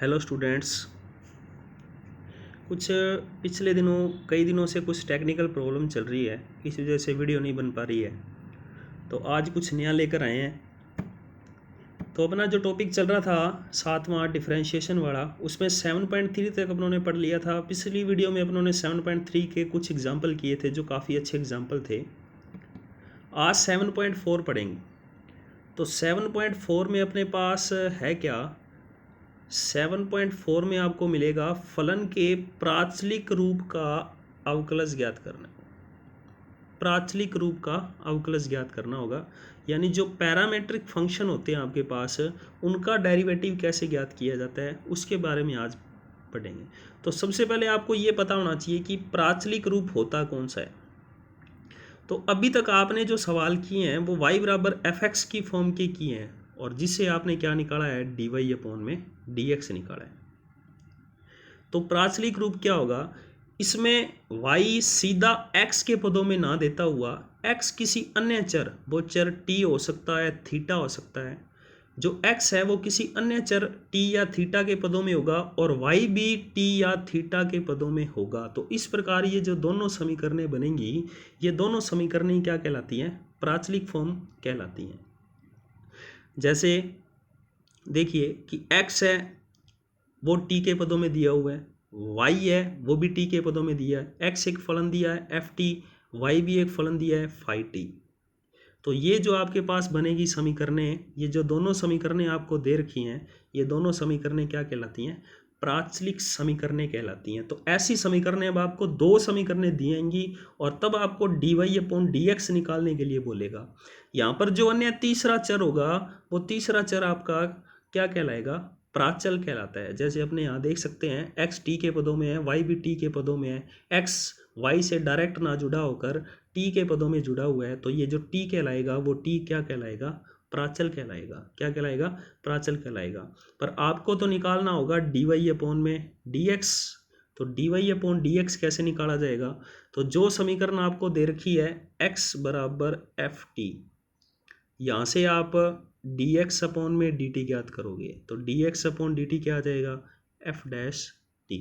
Hello students. कुछ पिछले दिनों कई दिनों से कुछ टेक्निकल प्रॉब्लम चल रही है, इस वजह से वीडियो नहीं बन पा रही है। तो आज कुछ नया लेकर आए हैं। तो अपना जो टॉपिक चल रहा था 7वां डिफरेंशिएशन वाला, उसमें 7.3 तक अपनों ने पढ़ लिया था। पिछली वीडियो में अपनों ने 7.3 के कुछ एग्जाम्पल किए थे जो काफ़ी अच्छे एग्जाम्पल थे। आज 7.4 पढ़ेंगे। तो 7.4 में अपने पास है क्या? 7.4 में आपको मिलेगा फलन के प्राचलिक रूप का अवकलज ज्ञात करना। प्राचलिक रूप का अवकलज ज्ञात करना होगा, यानी जो पैरामेट्रिक फंक्शन होते हैं आपके पास, उनका डेरिवेटिव कैसे ज्ञात किया जाता है उसके बारे में आज पढ़ेंगे। तो सबसे पहले आपको ये पता होना चाहिए कि प्राचलिक रूप होता कौन सा है। तो अभी तक आपने जो सवाल किए हैं वो y बराबर fx की फॉर्म के किए हैं, और जिससे आपने क्या निकाला है, dy अपॉन में dx निकाला है। तो प्राचलिक रूप क्या होगा, इसमें y सीधा x के पदों में ना देता हुआ x किसी अन्य चर, वो चर t हो सकता है, थीटा हो सकता है, जो x है वो किसी अन्य चर t या थीटा के पदों में होगा, और y भी t या थीटा के पदों में होगा। तो इस प्रकार ये जो दोनों समीकरणें बनेंगी, ये दोनों समीकरणें क्या कहलाती हैं? प्राचलिक फॉर्म कहलाती हैं। जैसे देखिए कि x है वो t के पदों में दिया हुआ है, y है वो भी t के पदों में दिया है, x एक फलन दिया है ft, y भी एक फलन दिया है फाई t। तो ये जो आपके पास बनेगी समीकरणें, ये जो दोनों समीकरणें आपको दे रखी हैं, ये दोनों समीकरणें क्या कहलाती हैं? प्राचलिक समीकरणें कहलाती हैं। तो ऐसी समीकरणें अब आपको दो समीकरणें दी जाएंगी, और तब आपको dy अपॉन dx निकालने के लिए बोलेगा। यहाँ पर जो अन्य तीसरा चर होगा, वो तीसरा चर आपका क्या कहलाएगा? प्राचल कहलाता है। जैसे अपने यहाँ देख सकते हैं x t के पदों में है, y भी t के पदों में है, x y से डायरेक्ट ना जुड़ा होकर t के पदों में जुड़ा हुआ है। तो ये जो t कहलाएगा वो t क्या कहलाएगा? प्राचल कहलाएगा। क्या कहलाएगा? प्राचल कहलाएगा। पर आपको तो निकालना होगा dy अपॉन में dx। तो dy अपॉन dx कैसे निकाला जाएगा? तो जो समीकरण आपको दे रखी है x बराबर ft, यहाँ से आप dx अपॉन में dt ज्ञात करोगे, तो dx अपॉन dt क्या आ जाएगा? f dash t।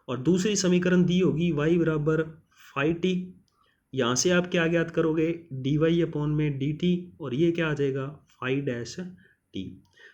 और दूसरी समीकरण दी होगी y बराबर फाई t, यहाँ से आप क्या ज्ञात करोगे? dy अपॉन में dt, और ये क्या आ जाएगा? Phi dash t।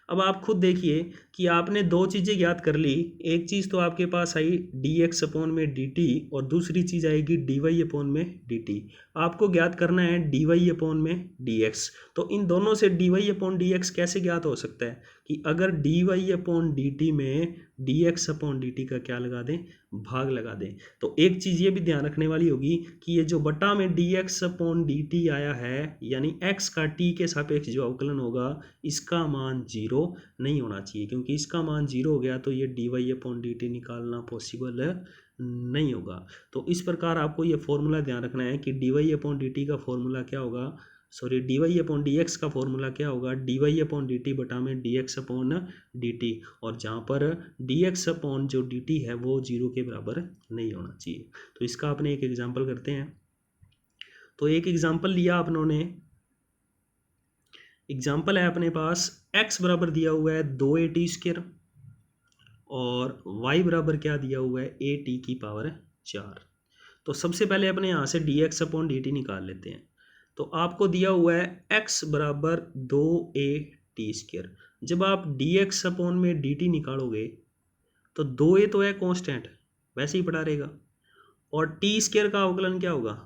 अब आप खुद देखिए कि आपने दो चीज़ें ज्ञात कर ली। एक चीज़ तो आपके पास आई dx अपॉन में dt, और दूसरी चीज़ आएगी dy अपॉन में dt। आपको ज्ञात करना है dy अपॉन में dx। तो इन दोनों से dy अपॉन dx कैसे ज्ञात हो सकता है कि अगर dy अपॉन dt में dx अपॉन dt का क्या लगा दें? भाग लगा दें। तो एक चीज़ ये भी ध्यान रखने वाली होगी कि ये जो बटा में dx अपॉन dt आया है, यानी x का t के सापेक्ष जो अवकलन होगा, इसका मान 0 नहीं होना चाहिए, क्योंकि इसका मान 0 हो गया तो ये dy अपॉन dt निकालना पॉसिबल नहीं होगा। तो इस प्रकार आपको ये फॉर्मूला ध्यान रखना है कि dy अपॉन dt का फॉर्मूला क्या होगा, सॉरी dy अपॉन dx का फॉर्मूला क्या होगा? dy अपॉन dt बटा में dx अपॉन dt, और जहाँ पर dx अपॉन जो dt है वो 0 के बराबर नहीं होना चाहिए। तो इसका अपने एक एग्जाम्पल करते हैं। तो एक एग्जाम्पल लिया अपनों ने, एग्जाम्पल है अपने पास x बराबर दिया हुआ है 2at स्क्वायर, और y बराबर क्या दिया हुआ है? at की पावर 4। तो सबसे पहले अपने यहाँ से dx अपॉन dt निकाल लेते हैं। तो आपको दिया हुआ है x बराबर 2at स्क्वायर। जब आप dx अपॉन में dt निकालोगे तो 2a तो है कांस्टेंट, वैसे ही पड़ा रहेगा, और t स्क्वायर का अवकलन क्या होगा?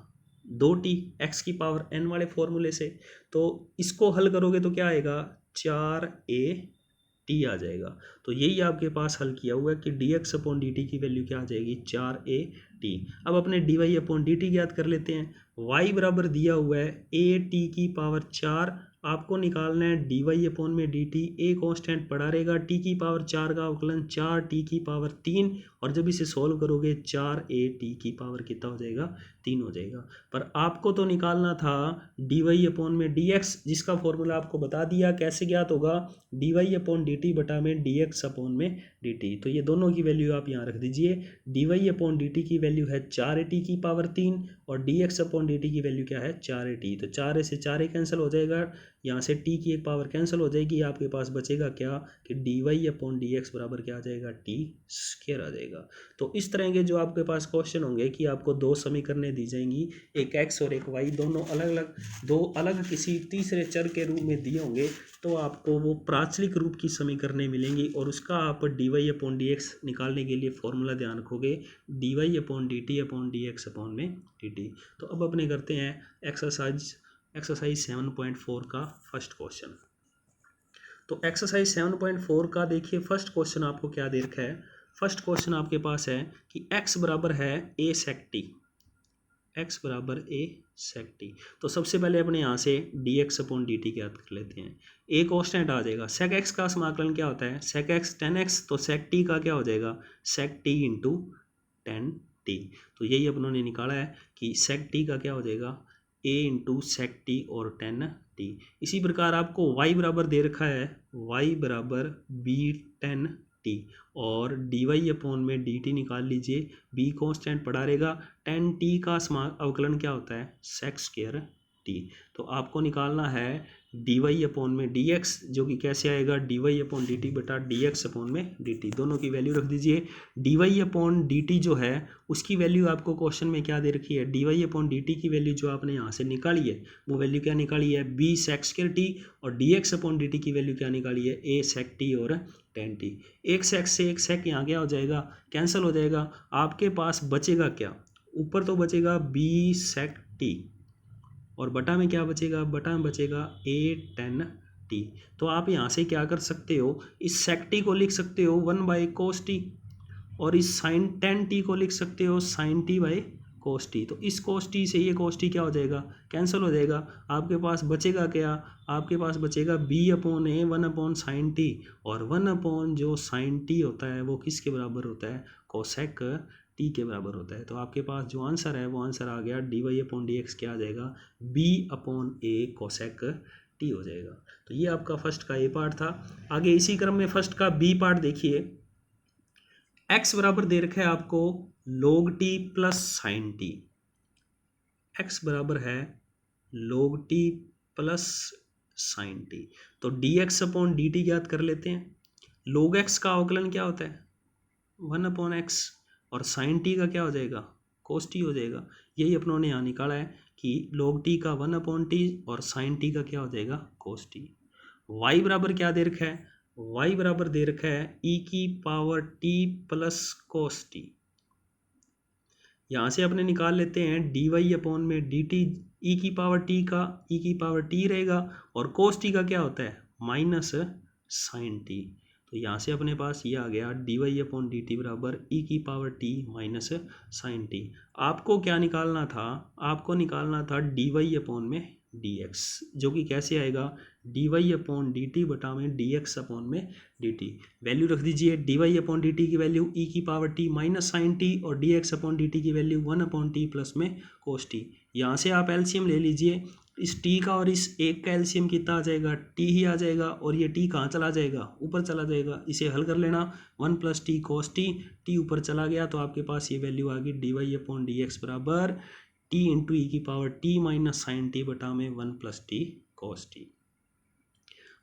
2t, x की पावर n वाले फॉर्मूले से। तो इसको हल करोगे तो क्या आएगा? 4at आ जाएगा। तो यही आपके पास हल किया हुआ है कि dx अपॉन dt की वैल्यू क्या आ जाएगी? 4at। अब अपने dy अपॉन dt ज्ञात कर लेते हैं। y बराबर दिया हुआ है at की पावर 4, आपको निकालना है dy अपॉन में dt। a कांस्टेंट पड़ा रहेगा, t की पावर 4 का अवकलन 4t की पावर 3, और जब इसे सॉल्व करोगे 4at की पावर कितना हो जाएगा? 3 हो जाएगा। पर आपको तो निकालना था dy अपॉन में dx, जिसका फॉर्मूला आपको बता दिया कैसे ज्ञात होगा, dy अपॉन dt बटा में dx अपॉन में dt। तो ये दोनों की वैल्यू आप यहाँ रख दीजिए। dy अपॉन dt की वैल्यू है 4at की पावर 3, और dx अपॉन dt की वैल्यू क्या है? 4at। तो 4 से 4 कैंसिल हो जाएगा, यहाँ से टी की एक पावर कैंसिल हो जाएगी, आपके पास बचेगा क्या कि d Y upon D x बराबर क्या आ जाएगा, टी स्क्वायर आ जाएगा। तो इस तरह के जो आपके पास क्वेश्चन होंगे कि आपको दो समीकरणें दी जाएंगी, एक एक्स और एक वाई, दोनों अलग अलग, दो अलग किसी तीसरे चर के रूप में दिए होंगे, तो आपको वो प्राचलिक रूप की समीकरणें मिलेंगी और उसका आप d Y upon D x निकालने के लिए फॉर्मूला ध्यान रखोगे, d Y upon D t upon D x upon में डी टी। तो अब अपने करते हैं एक्सरसाइज 7.4 का फर्स्ट क्वेश्चन। तो एक्सरसाइज 7.4 का देखिए फर्स्ट क्वेश्चन आपको क्या दे रखा है। फर्स्ट क्वेश्चन आपके पास है कि x बराबर है a sec t, x बराबर a sec t। तो सबसे पहले अपने यहाँ से dx अपॉन dt ज्ञात कर लेते हैं। a कांस्टेंट आ जाएगा, sec x का समाकलन क्या होता है, sec x tan x, तो sec t का क्या हो जाएगा, sec t into tan t। तो यही अपनों ने निकाला है कि sec t का क्या हो जाएगा, a इंटू sec t और tan t। इसी प्रकार आपको y बराबर दे रखा है, y बराबर b tan t, और डी वाई अपॉन में डी टी निकाल लीजिए, b कांस्टेंट पड़ा रहेगा, tan t का अवकलन क्या होता है, sec स्क्वायर t। तो आपको निकालना है डी वाई अपॉन में डी एक्स, जो कि कैसे आएगा, D Y upon D T बटा डी एक्स अपॉन में डी टी, दोनों की वैल्यू रख दीजिए। D Y upon D t जो है उसकी वैल्यू आपको क्वेश्चन में क्या दे रखी है, d Y upon D T की वैल्यू जो आपने यहाँ से निकाली है वो वैल्यू क्या निकाली है, बी सेक स्क्वायर टी, और D x upon D T की वैल्यू क्या निकाली है, ए सेक टी और टेन टी। एक सेक से एक सेक यहाँ क्या हो जाएगा, कैंसिल हो जाएगा, आपके पास बचेगा क्या, ऊपर तो बचेगा बी सेक टी और बटा में क्या बचेगा, बटा में बचेगा ए टेन टी। तो आप यहाँ से क्या कर सकते हो, इस सेक टी को लिख सकते हो 1 कोस टी, और इस साइन टेन टी को लिख सकते हो sine t by cos t. तो इस कोस टी से ये कोस टी क्या हो जाएगा, कैंसिल हो जाएगा, आपके पास बचेगा क्या, आपके पास बचेगा बी अपॉन ए 1 अपॉन साइन टी, और 1 अपॉन जो साइन टी होता है वो किसके बराबर होता है, कोसेक टी के बराबर होता है। तो आपके पास जो आंसर है वो आंसर आ गया D Y upon D x क्या आ जाएगा, b upon a cosec t हो जाएगा। तो ये आपका फर्स्ट का ए पार्ट था। आगे इसी क्रम में फर्स्ट का बी पार्ट देखिए, x बराबर दे रखा है आपको log t plus sign T, x बराबर है log t plus sign T. तो dx अपॉन dt ज्ञात कर लेते हैं। log x का अवकलन क्या होता है, 1 अपॉन x, और साइन टी का क्या हो जाएगा, कोस टी हो जाएगा। यही अपनों ने यहाँ निकाला है कि log t का 1 अपॉन टी और साइन टी का क्या हो जाएगा, कोस टी। y बराबर क्या दे रखा है, y बराबर दे रखा है e की power t plus cos t. यहाँ से अपने निकाल लेते हैं डी वाई अपॉन में डी टी, ई की पावर टी का ई की पावर टी रहेगा, और कोस टी का क्या होता है, माइनस साइन टी। तो यहाँ से अपने पास ये आ गया D Y upon D T बराबर ई की power T minus sine T. आपको क्या निकालना था, आपको निकालना था डी वाई अपॉन में डी एक्स, जो कि कैसे आएगा, D Y upon D T बटा में डी एक्स अपॉन में डी टी। वैल्यू रख दीजिए, D Y upon D T की वैल्यू ई की power T minus sine T, और D x upon D T की वैल्यू 1 अपॉन टी प्लस में कोस टी। यहाँ से आप एलसीएम ले लीजिए, इस टी का और इस एक का एलसीएम कितना आ जाएगा, टी ही आ जाएगा, और ये टी कहाँ चला जाएगा, ऊपर चला जाएगा। इसे हल कर लेना, 1 plus t cos T, T ऊपर चला गया, तो आपके पास ये वैल्यू आ गई d Y upon D x बराबर टी इंटू ई की power T minus sine t बटा में 1 प्लस टी कोस टी।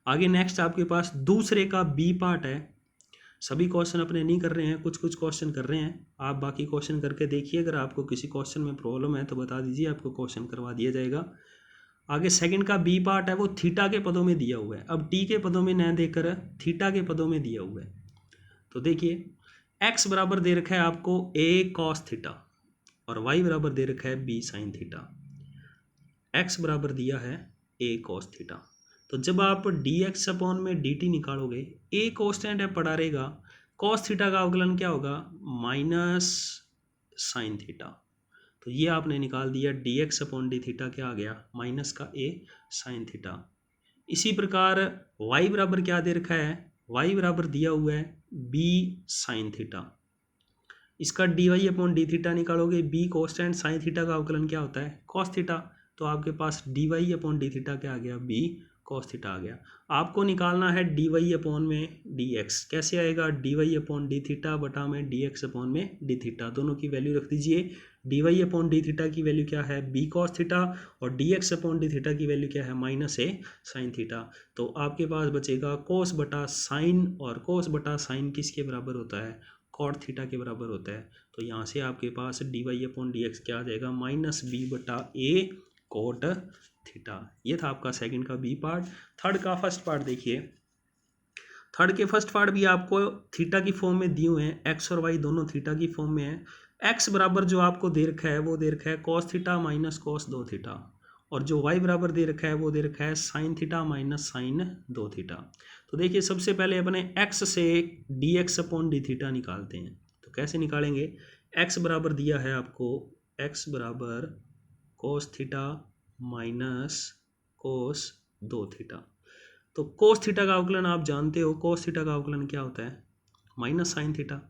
आगे नेक्स्ट आपके पास दूसरे का बी पार्ट है। सभी क्वेश्चन अपने नहीं कर रहे हैं, कुछ कुछ क्वेश्चन कर रहे हैं, आप बाकी क्वेश्चन करके देखिए। अगर आपको किसी क्वेश्चन में प्रॉब्लम है तो बता दीजिए, आपको क्वेश्चन करवा दिया जाएगा। आगे सेकंड का बी पार्ट है, वो थीटा के पदों में दिया हुआ है। अब टी के पदों में न देकर थीटा के पदों में दिया हुआ है। तो देखिए एक्स बराबर दे रखा है आपको ए कॉस थीटा, और y बराबर दे रखा है b साइन थीटा। x बराबर दिया है a कॉस थीटा। तो जब आप dx अपॉन में dt निकालोगे, a कांस्टेंट है पड़ा रहेगा, कॉस थीटा का अवकलन क्या होगा, माइनस साइन थीटा। तो ये आपने निकाल दिया, dx अपॉन डी थीटा क्या आ गया, माइनस का a साइन थीटा। इसी प्रकार y बराबर क्या दे रखा है, y बराबर दिया हुआ है b साइन थीटा। इसका D Y upon D theta निकालोगे, बी कांस्टेंट, साइन थीटा का अवकलन क्या होता है, कॉस थीटा। तो आपके पास D Y upon D theta क्या आ गया, बी कॉस थीटा आ गया। आपको निकालना है डी वाई अपॉन में डी एक्स, कैसे आएगा, D Y upon D theta बटा में डी एक्स अपॉन में डी थीटा, दोनों की वैल्यू रख दीजिए। D Y upon D theta की वैल्यू क्या है बी कॉस थीटा, और D x upon D theta की वैल्यू क्या है माइनस ए साइन थीटा। तो आपके पास बचेगा कोस बटा साइन, और कोस बटा साइन किसके बराबर होता है कॉट थीटा के बराबर होता है। तो यहाँ से आपके पास D Y upon D x क्या आ जाएगा माइनस बी बटा ए कोट थीटा। ये था आपका सेकंड का बी पार्ट। थर्ड का फर्स्ट पार्ट देखिए, थर्ड के फर्स्ट पार्ट भी आपको थीटा की फॉर्म में दिए हुए हैं, एक्स और वाई दोनों थीटा की फॉर्म में है। एक्स बराबर जो आपको दे रखा है वो दे रखा है कॉस थीटा माइनस कॉस दो थीटा, और जो वाई बराबर दे रखा है वो दे रखा है साइन थीटा माइनस साइन दो थीटा। तो देखिए सबसे पहले अपने एक्स से D x upon D theta निकालते हैं। तो कैसे निकालेंगे, एक्स बराबर दिया है आपको, एक्स बराबर कोस थीटा माइनस कोस दो थीटा। तो कोस थीटा का अवकलन आप जानते हो, कोस थीटा का अवकलन क्या होता है minus sine theta,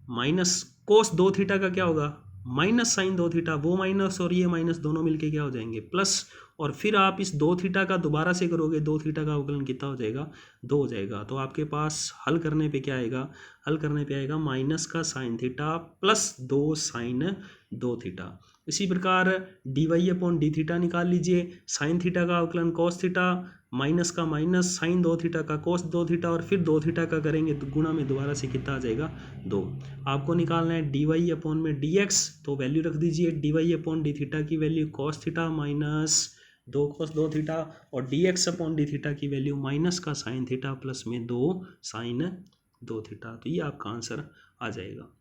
minus cos दो थीटा का क्या होगा माइनस साइन दो थीटा, वो माइनस और ये माइनस दोनों मिलके क्या हो जाएंगे प्लस, और फिर आप इस दो थीटा का दोबारा से करोगे, दो थीटा का अवकलन कितना हो जाएगा दो हो जाएगा। तो आपके पास हल करने पे क्या आएगा, हल करने पे आएगा माइनस का साइन थीटा प्लस दो साइन दो थीटा। इसी प्रकार d Y upon D theta निकाल लीजिए, साइन थीटा का अवकलन कॉस थीटा माइनस का माइनस साइन दो थीटा का कोस दो थीटा, और फिर दो थीटा का करेंगे तो गुणा में दोबारा से कितना आ जाएगा दो। आपको निकालना है डी वाई अपॉन में डी एक्स, तो वैल्यू रख दीजिए D Y upon D theta की वैल्यू कॉस थीटा माइनस दो कोस दो थीटा, और D x upon D theta की वैल्यू माइनस का साइन थीटा प्लस में दो साइन दो थीटा। तो ये आपका आंसर आ जाएगा।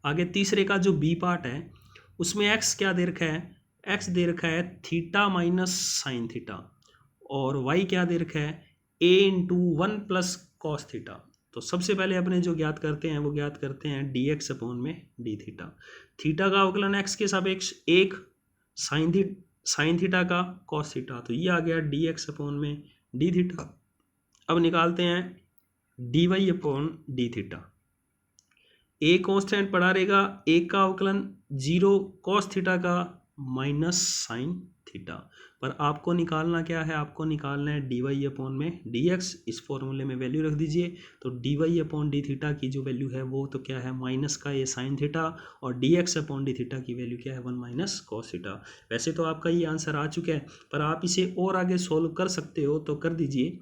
आगे तीसरे का जो बी पार्ट है उसमें एक्स क्या दे रखा है, एक्स दे रखा है थीटा माइनस साइन थीटा, और y क्या दे रखा है a into one plus cos theta. तो सबसे पहले अपने जो ज्ञात करते हैं वो ज्ञात करते हैं डी एक्स अपॉन में डी थीटा। थीटा का अवकलन x के सापेक्ष एक, साइन थीटा का कॉस थीटा, तो ये आ गया डी एक्स अपॉन में डी थीटा। अब निकालते हैं d Y upon D theta. A constant पड़ा रहेगा, एक का अवकलन जीरो कॉस थीटा का माइनस साइन थीटा, पर आपको निकालना क्या है, आपको निकालना है डी वाई अपॉन में डी एक्स। इस फॉर्मूले में वैल्यू रख दीजिए, तो d Y upon D theta की जो वैल्यू है वो तो क्या है माइनस का ये साइन थीटा, और D x upon D theta की वैल्यू क्या है वन माइनस कॉस थीटा। वैसे तो आपका ये आंसर आ चुका है, पर आप इसे और आगे सोल्व कर सकते हो, तो कर दीजिए।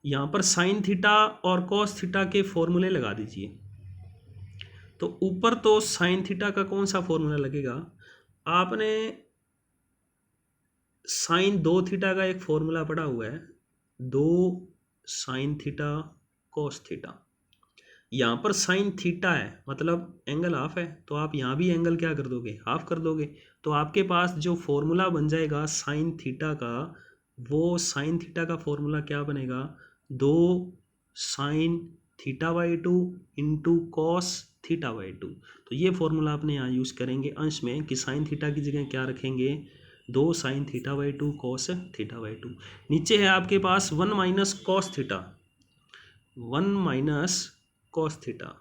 यहाँ पर साइन थीटा और कॉस थीटा के फॉर्मूले लगा दीजिए। तो ऊपर तो साइन थीटा का कौन सा फॉर्मूला लगेगा, आपने साइन दो थीटा का एक फॉर्मूला पड़ा हुआ है, दो साइन थीटा कोस थीटा। यहाँ पर साइन थीटा है मतलब एंगल हाफ है, तो आप यहाँ भी एंगल क्या कर दोगे हाफ कर दोगे। तो आपके पास जो फॉर्मूला बन जाएगा साइन थीटा का, वो साइन थीटा का फॉर्मूला क्या बनेगा, दो sine theta by two into cos theta by two. तो ये फॉर्मूला अपने यहाँ यूज़ करेंगे अंश में, कि साइन थीटा की जगह क्या रखेंगे दो sine theta by two cos theta by two. नीचे है आपके पास one minus cos theta, one minus cos theta.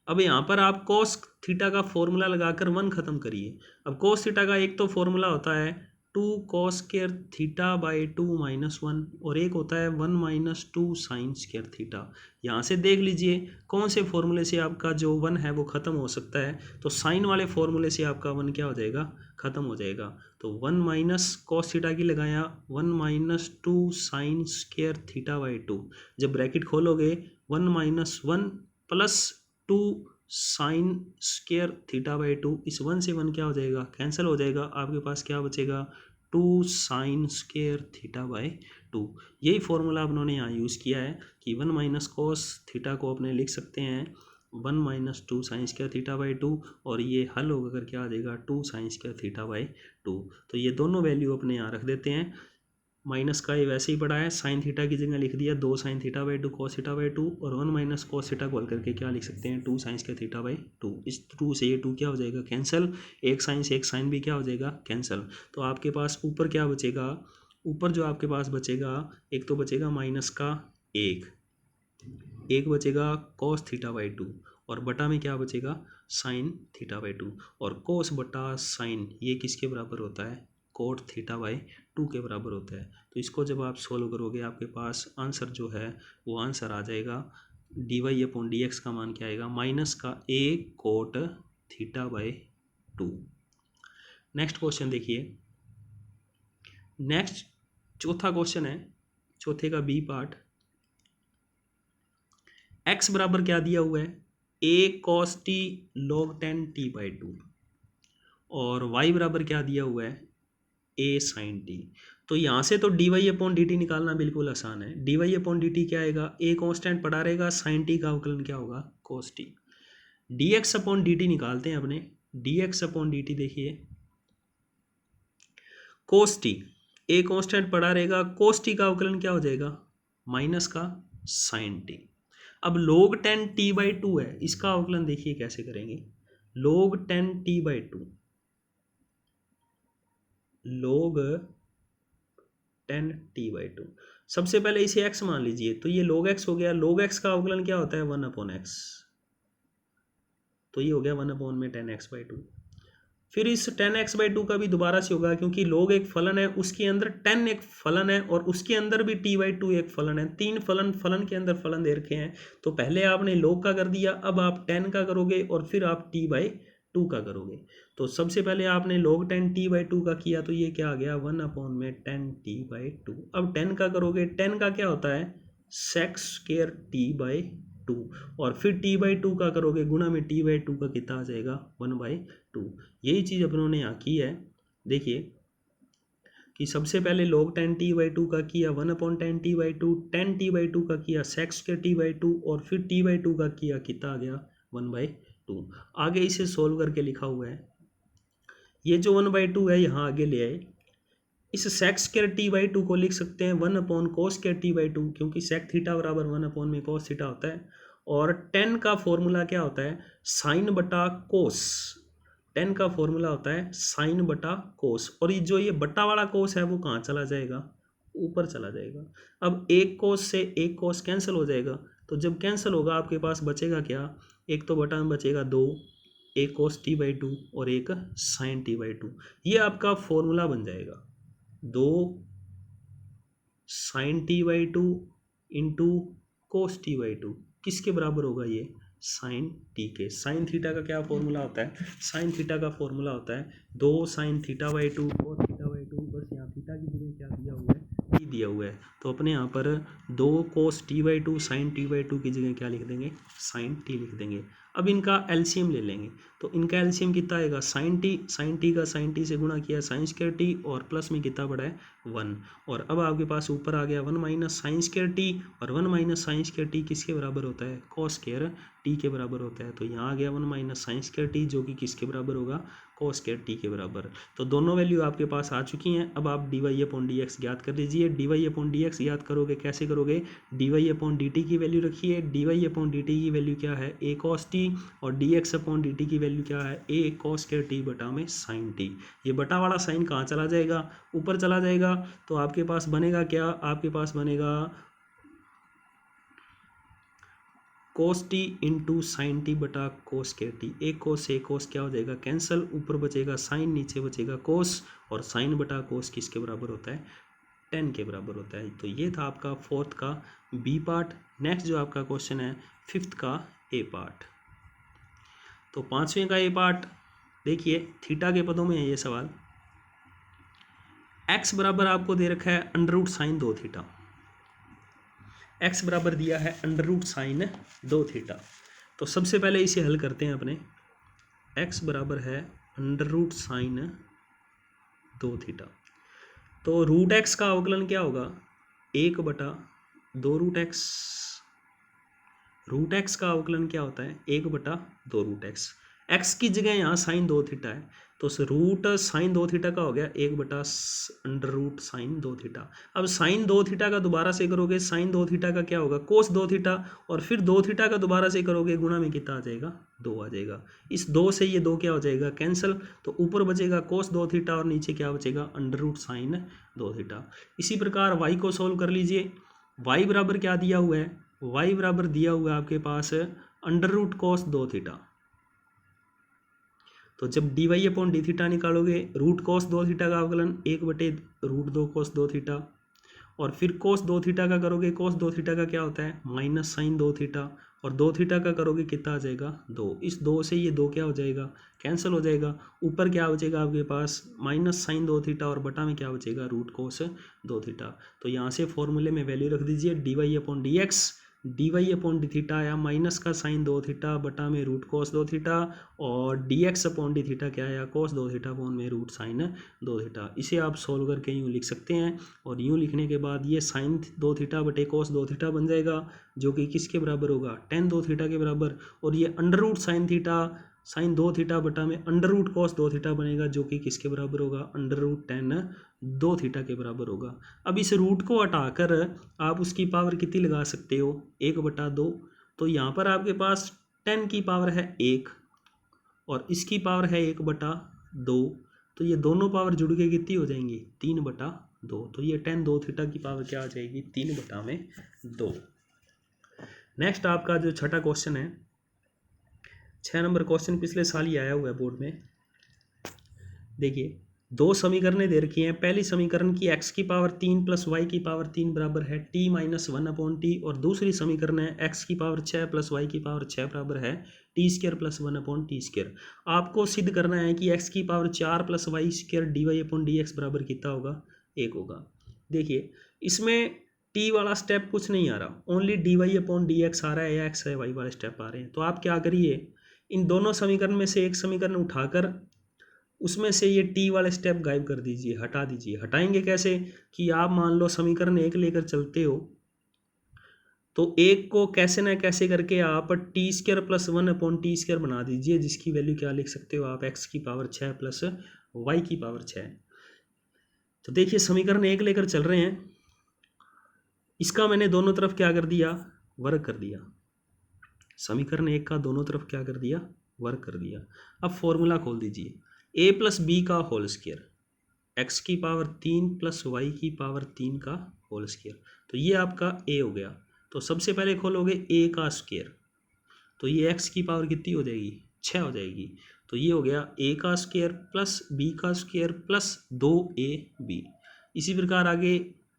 अब यहाँ पर आप कॉस थीटा का फॉर्मूला लगाकर वन खत्म करिए। अब कॉस थीटा का एक तो फॉर्मूला होता है two cos square theta by two minus one, और एक होता है one minus two sine square theta. यहाँ से देख लीजिए कौन से फॉर्मूले से आपका जो वन है वो ख़त्म हो सकता है, तो साइन वाले फॉर्मूले से आपका वन क्या हो जाएगा ख़त्म हो जाएगा। तो वन माइनस कॉस थीटा की लगाया, one minus two sine square theta by two, जब ब्रैकेट खोलोगे one minus one plus two sine square theta by two, इस वन से वन क्या हो जाएगा कैंसिल हो जाएगा, आपके पास क्या बचेगा two sine square theta by two. यही फॉर्मूला उन्होंने यहाँ यूज़ किया है कि वन माइनस कॉस थीटा को अपने लिख सकते हैं one minus two sine square theta by two, और ये हल होकर क्या आ जाएगा two sine square theta by two. तो ये दोनों वैल्यू अपने यहाँ रख देते हैं। माइनस का ये वैसे ही पड़ा है, साइन थीटा की जगह लिख दिया दो sine theta by two cos theta by two, और वन माइनस कॉस थीटा को हल करके क्या लिख सकते हैं two sine square theta by two. इस टू से ये टू क्या हो जाएगा कैंसिल, एक साइन से एक साइन भी क्या हो जाएगा कैंसिल। तो आपके पास ऊपर क्या बचेगा, ऊपर जो आपके पास बचेगा एक तो बचेगा माइनस का एक बचेगा कॉस थीटा बाई टू, और बटा में क्या बचेगा साइन थीटा बाई टू, और कोस बटा साइन ये किसके बराबर होता है कोट थीटा बाई टू के बराबर होता है। तो इसको जब आप सोल्व करोगे आपके पास आंसर जो है वो आंसर आ जाएगा D Y upon D X का मान क्या आएगा माइनस का A cot theta by 2। Next question देखिए, नेक्स्ट चौथा क्वेश्चन है, चौथे का बी पार्ट। एक्स बराबर क्या दिया हुआ है, ए कॉस टी log 10t/2, और वाई बराबर क्या दिया हुआ है, ए साइन टी। तो यहाँ से तो d Y upon D t निकालना बिल्कुल आसान है। D Y upon D t क्या आएगा, ए कॉन्स्टेंट पड़ा रहेगा, साइन टी का अवकलन क्या होगा, cos T. D x upon D T निकालते हैं अपने, D x upon D T देखिए, कोस टी, ए कॉन्स्टेंट पड़ा रहेगा, कोस टी का अवकलन क्या हो जाएगा, माइनस का साइन टी। अब log 10t/2 है, इसका अवकलन देखिए कैसे करेंगे, log 10t/2, log 10t/2। सबसे पहले इसे x मान लीजिए, तो ये log x हो गया। log x का अवकलन क्या होता है, 1/x, तो ये हो गया 1 में 10x/2। फिर इस 10x/2 का भी दोबारा से होगा, क्योंकि log एक फलन है, उसके अंदर 10 एक फलन है, और उसके अंदर भी t/2 एक फलन है। तीन फलन के अंदर फलन दे रखे हैं। तो पहले आपने log का कर दिया, अब आप 10 का करोगे, और फिर आप t/2 का करोगे। तो सबसे पहले आपने log 10t/2 का किया, तो ये क्या आ गया, 1 में 10t/2। अब 10 का करोगे, 10 का क्या होता है, sec² t/2, और फिर t/2 का करोगे, गुणा में t/2 का कितना आ जाएगा, 1/2। यही चीज़ अपनों ने यहाँ की है। देखिए कि सबसे पहले log 10t/2 का किया, 1/10t/2, 10t/2 का किया sec² t/2, और फिर t/2 का किया, कितना आ गया, 1/2। आगे इसे सोल्व करके लिखा हुआ है, ये जो 1/2 है यहाँ आगे ले आए। इस sec² t/2 को लिख सकते हैं 1/cos² t/2, क्योंकि sec थीटा बराबर 1 में cos थीटा होता है। और 10 का फॉर्मूला क्या होता है, साइन बटा कोस। 10 का फॉर्मूला होता है साइन बटा कोस, और ये जो ये बटा वाला कोस है वो कहाँ चला जाएगा, ऊपर चला जाएगा। अब एक कोस से एक कोस कैंसिल हो जाएगा, तो जब कैंसिल होगा आपके पास बचेगा क्या, एक तो बटा में बचेगा 2, एक कोस t/2 और एक साइन t/2। ये आपका फॉर्मूला बन जाएगा, 2 sign t/2 into cos t/2 किसके बराबर होगा, ये साइन टी के। साइन थीटा का क्या फॉर्मूला होता है, साइन थीटा का फॉर्मूला होता है 2 साइन θ/2 कोस θ/2। बस यहाँ थीटा की जगह क्या दिया हुआ है, टी दिया हुआ है, तो अपने यहाँ पर 2 कोस t/2 साइन t/2 की जगह क्या लिख देंगे, साइन टी लिख देंगे। अब इनका एलसीएम ले लेंगे, तो इनका एलसीएम कितना आएगा, साइन टी का साइन टी से गुणा किया sin² t, और प्लस में कितना पड़ा है 1, और अब आपके पास ऊपर आ गया 1 माइनस sin² t, और 1 माइनस sin² t किसके बराबर होता है, cos² t के बराबर होता है। तो यहाँ आ गया 1 माइनस sin² t, जो कि किसके बराबर होगा, cos² t के बराबर। तो दोनों वैल्यू आपके पास आ चुकी हैं। अब आप dy/dx ज्ञात कर लीजिए। dy/dx ज्ञात करोगे, कैसे करोगे, dy/dt की वैल्यू रखिए, dy/dt की वैल्यू क्या है, a cos t, और dx/dt की वैल्यू क्या है, a cos² t बटा में sin t। ये बटा वाला साइन कहाँ चला जाएगा, ऊपर चला जाएगा। तो आपके पास बनेगा क्या, आपके पास बनेगा cos t into sine t बटा cos² t। एक कोस से एक कोस क्या हो जाएगा, कैंसल, ऊपर बचेगा साइन, नीचे बचेगा कोस, और साइन बटा कोस किसके बराबर होता है, 10 के बराबर होता है। तो ये था आपका फोर्थ का बी पार्ट। नेक्स्ट जो आपका क्वेश्चन है फिफ्थ का ए पार्ट। तो पांचवें का ए पार्ट देखिए, थीटा के पदों में है ये सवाल। x बराबर आपको दे रखा है under root sine 2 theta. x बराबर दिया है अंडर रूट साइन 2 थीटा। तो सबसे पहले इसे हल करते हैं अपने। x बराबर है अंडर रूट साइन 2 थीटा। तो रूट x का अवकलन क्या होगा, 1/2 रूट x। रूट x का अवकलन क्या होता है, 1/2 रूट x। x की जगह यहाँ साइन 2 थीटा है, तो रूट साइन 2 थीटा का हो गया 1/अंडर रूट साइन 2 थीटा। अब साइन 2 थीटा का दोबारा से करोगे, साइन 2 थीटा का क्या होगा, कोस 2 थीटा, और फिर 2 थीटा का दोबारा से करोगे, गुणा में कितना आ जाएगा, 2 आ जाएगा। इस 2 से ये 2 क्या हो जाएगा, कैंसिल, तो ऊपर बचेगा कोस 2 थीटा, और नीचे क्या बचेगा, अंडर रूट साइन 2 थीटा। इसी प्रकार y को सोल्व कर लीजिए। y बराबर क्या दिया हुआ है, y बराबर दिया हुआ है आपके पास अंडर रूट कोस 2 थीटा। तो जब dy/d थीटा निकालोगे, रूट कोस 2 थीटा का अवकलन 1/√2 कोस 2 थीटा, और फिर कोस 2 थीटा का करोगे, कोस 2 थीटा का क्या होता है, माइनस साइन 2 थीटा, और 2 थीटा का करोगे कितना आ जाएगा 2। इस 2 से ये 2 क्या हो जाएगा कैंसिल हो जाएगा। ऊपर क्या बचेगा आपके पास माइनस साइन 2 थीटा और बटा में क्या बचेगा रूट कोस 2 थीटा। तो यहाँ से फॉर्मूले में वैल्यू रख दीजिए D Y upon D theta आया माइनस का साइन 2 थीटा बटा में रूट कोस 2 थीटा और D x upon D theta क्या आया कोस 2 थीटा अपॉन में रूट साइन 2 थीटा। इसे आप सोल्व करके यूँ लिख सकते हैं और यूँ लिखने के बाद ये साइन 2 थीटा बटे कोस 2 थीटा बन जाएगा जो कि किसके बराबर होगा टेन 2 थीटा के बराबर। और ये अंडर रूट साइन 2 थीटा बटा में अंडर रूट कोस 2 थीटा बनेगा जो कि किसके बराबर होगा अंडर रूट टेन 2 थीटा के बराबर होगा। अब इस रूट को हटाकर आप उसकी पावर कितनी लगा सकते हो 1/2। तो यहाँ पर आपके पास 10 की पावर है 1 और इसकी पावर है 1/2। तो ये दोनों पावर जुड़ के कितनी हो जाएंगी 3/2। तो ये 10 2 थीटा की पावर क्या आ जाएगी 3/2। नेक्स्ट आपका जो छठा क्वेश्चन है 6 नंबर क्वेश्चन पिछले साल ही आया हुआ है बोर्ड में। देखिए 2 समीकरणें दे रखी हैं। पहली समीकरण की x की पावर 3 प्लस y की पावर 3 बराबर है t माइनस 1/t और दूसरी समीकरण है x की पावर 6 प्लस y की पावर 6 बराबर है t² प्लस 1/t²। आपको सिद्ध करना है कि x की पावर 4 प्लस y² dy/dx बराबर कितना होगा 1 होगा। देखिए इसमें t वाला स्टेप कुछ नहीं आ रहा ओनली dy/dx आ रहा है या x y वाले स्टेप आ रहे हैं। तो आप क्या करिए इन दोनों समीकरण में से एक समीकरण उठाकर उसमें से ये टी वाले स्टेप गायब कर दीजिए हटा दीजिए। हटाएंगे कैसे कि आप मान लो समीकरण 1 लेकर चलते हो तो एक को कैसे ना कैसे करके आप t² प्लस 1/t² बना दीजिए जिसकी वैल्यू क्या लिख सकते हो आप x की पावर 6 प्लस y की पावर 6। तो देखिए समीकरण 1 लेकर चल रहे हैं इसका मैंने दोनों तरफ क्या कर दिया वर्ग कर दिया। समीकरण 1 का दोनों तरफ क्या कर दिया वर्ग कर दिया। अब फॉर्मूला खोल दीजिए a प्लस बी का होल स्क्वायर एक्स की पावर 3 प्लस वाई की पावर 3 का होल स्क्वायर। तो ये आपका a हो गया। तो सबसे पहले खोलोगे a का स्क्वायर तो ये x की पावर कितनी हो जाएगी 6 हो जाएगी। तो ये हो गया a का स्क्वायर प्लस b का स्क्वायर प्लस 2ab। इसी प्रकार आगे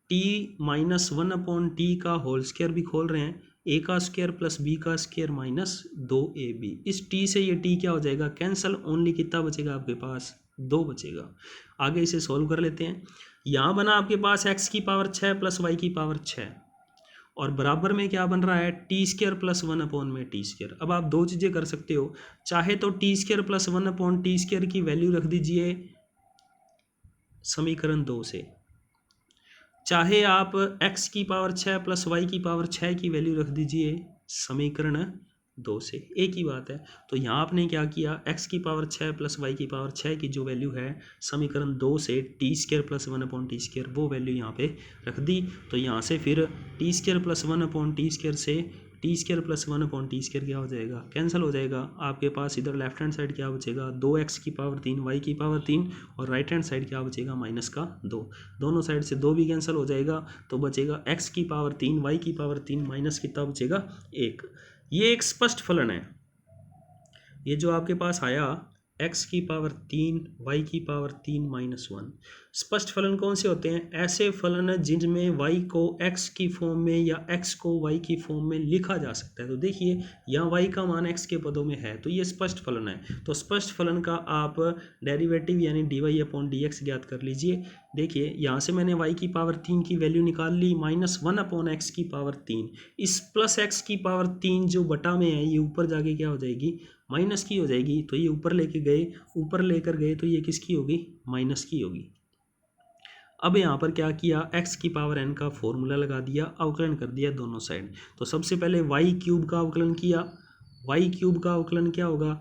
t माइनस 1/t का होल स्क्वायर भी खोल रहे हैं a का स्क्वायर प्लस b का स्क्वायर माइनस 2ab। इस t से ये t क्या हो जाएगा कैंसल ओनली कितना बचेगा आपके पास 2 बचेगा। आगे इसे सॉल्व कर लेते हैं। यहाँ बना आपके पास x की पावर 6 प्लस y की पावर 6 और बराबर में क्या बन रहा है t² प्लस 1/t²। अब आप दो चीज़ें कर सकते हो चाहे तो t² प्लस 1/t² की वैल्यू रख दीजिए समीकरण 2 से, चाहे आप x की पावर 6 प्लस y की पावर 6 की वैल्यू रख दीजिए समीकरण 2 से, एक ही बात है। तो यहाँ आपने क्या किया x की पावर 6 प्लस y की पावर 6 की जो वैल्यू है समीकरण 2 से t² प्लस 1/t² वो वैल्यू यहाँ पे रख दी। तो यहाँ से फिर t² प्लस 1/t² से t² प्लस 1/t² क्या हो जाएगा कैंसिल हो जाएगा। आपके पास इधर लेफ्ट हैंड साइड क्या बचेगा 2x की पावर 3 y की पावर 3 और राइट हैंड साइड क्या बचेगा माइनस का 2। दोनों साइड से 2 भी कैंसिल हो जाएगा तो बचेगा x की पावर 3 y की पावर 3 माइनस कितना बचेगा 1। ये एक स्पष्ट फलन है। ये जो आपके पास आया x की पावर 3 y की पावर 3 माइनस 1 स्पष्ट फलन कौन से होते हैं ऐसे फलन जिनमें y को x की फॉर्म में या x को y की फॉर्म में लिखा जा सकता है। तो देखिए यहाँ y का मान x के पदों में है तो ये स्पष्ट फलन है। तो स्पष्ट फलन का आप डेरिवेटिव यानी dy/dx ज्ञात कर लीजिए। देखिए यहाँ से मैंने y की पावर 3 की वैल्यू निकाल ली -1/x की पावर 3। इस प्लस x की पावर 3 जो बटा में है ये ऊपर जाके क्या हो जाएगी माइनस की हो जाएगी। तो ये ऊपर लेकर गए तो ये किसकी होगी माइनस की होगी। अब यहाँ पर क्या किया x की पावर n का फॉर्मूला लगा दिया अवकलन कर दिया दोनों साइड। तो सबसे पहले y³ का अवकलन किया। y³ का अवकलन क्या होगा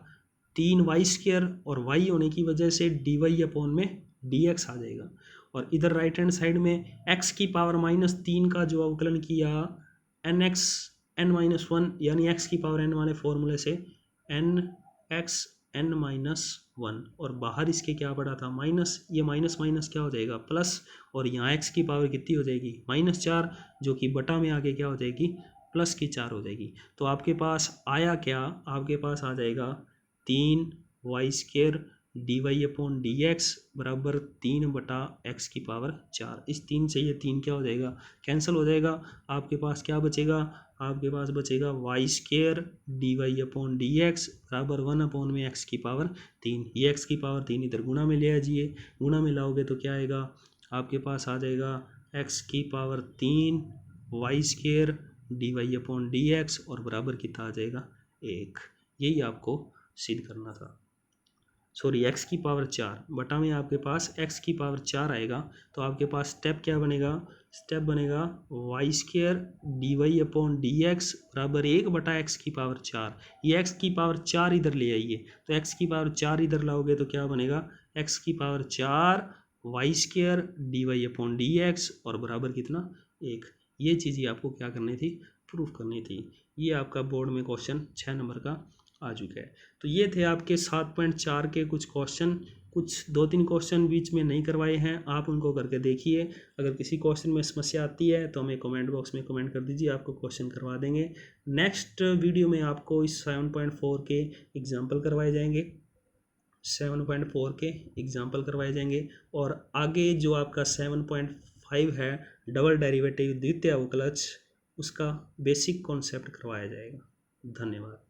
3y² और y होने की वजह से dy/dx आ जाएगा। और इधर राइट हैंड साइड में x की पावर -3 का जो अवकलन किया nx n-1 यानी x की पावर n वाले फॉर्मूले से nx n-1 और बाहर इसके क्या पड़ा था माइनस। ये माइनस माइनस क्या हो जाएगा प्लस और यहाँ x की पावर कितनी हो जाएगी -4 जो कि बटा में आके क्या हो जाएगी प्लस की 4 हो जाएगी। तो आपके पास आया क्या आपके पास आ जाएगा 3y² dy/dx बराबर 3/x की पावर 4। इस 3 से ये 3 क्या हो जाएगा कैंसिल हो जाएगा। आपके पास क्या बचेगा आपके पास बचेगा y square d Y upon D x बराबर 1 अपॉन में एक्स की पावर 3। ये एक्स की पावर 3 इधर गुणा में ले आइए, गुणा में लाओगे तो क्या आएगा, आपके पास आ जाएगा एक्स की power 3 y square d Y upon D x और बराबर कितना आ जाएगा 1। यही आपको सिद्ध करना था। सॉरी एक्स की पावर 4 बटा में आपके पास एक्स की पावर 4 आएगा, तो आपके पास स्टेप क्या बनेगा, स्टेप बनेगा y square d Y upon D x बराबर 1 बटा एक्स की पावर 4। ये एक्स की पावर 4 इधर ले आइए, तो एक्स की पावर 4 इधर लाओगे तो क्या बनेगा, एक्स की power 4 y square d Y upon D x और बराबर कितना 1। ये चीज़ ही आपको क्या करनी थी, प्रूफ करनी थी। ये आपका बोर्ड में क्वेश्चन 6 नंबर का आ चुका है। तो ये थे आपके 7.4 के कुछ क्वेश्चन, कुछ 2-3 क्वेश्चन बीच में नहीं करवाए हैं, आप उनको करके देखिए। अगर किसी क्वेश्चन में समस्या आती है तो हमें कमेंट बॉक्स में कमेंट कर दीजिए, आपको क्वेश्चन करवा देंगे। नेक्स्ट वीडियो में आपको इस 7.4 के एग्जाम्पल करवाए जाएंगे, 7.4 के एग्जाम्पल करवाए जाएंगे और आगे जो आपका 7.5 है डबल डेरिवेटिव द्वितीय अवकलज, उसका बेसिक कॉन्सेप्ट करवाया जाएगा। धन्यवाद।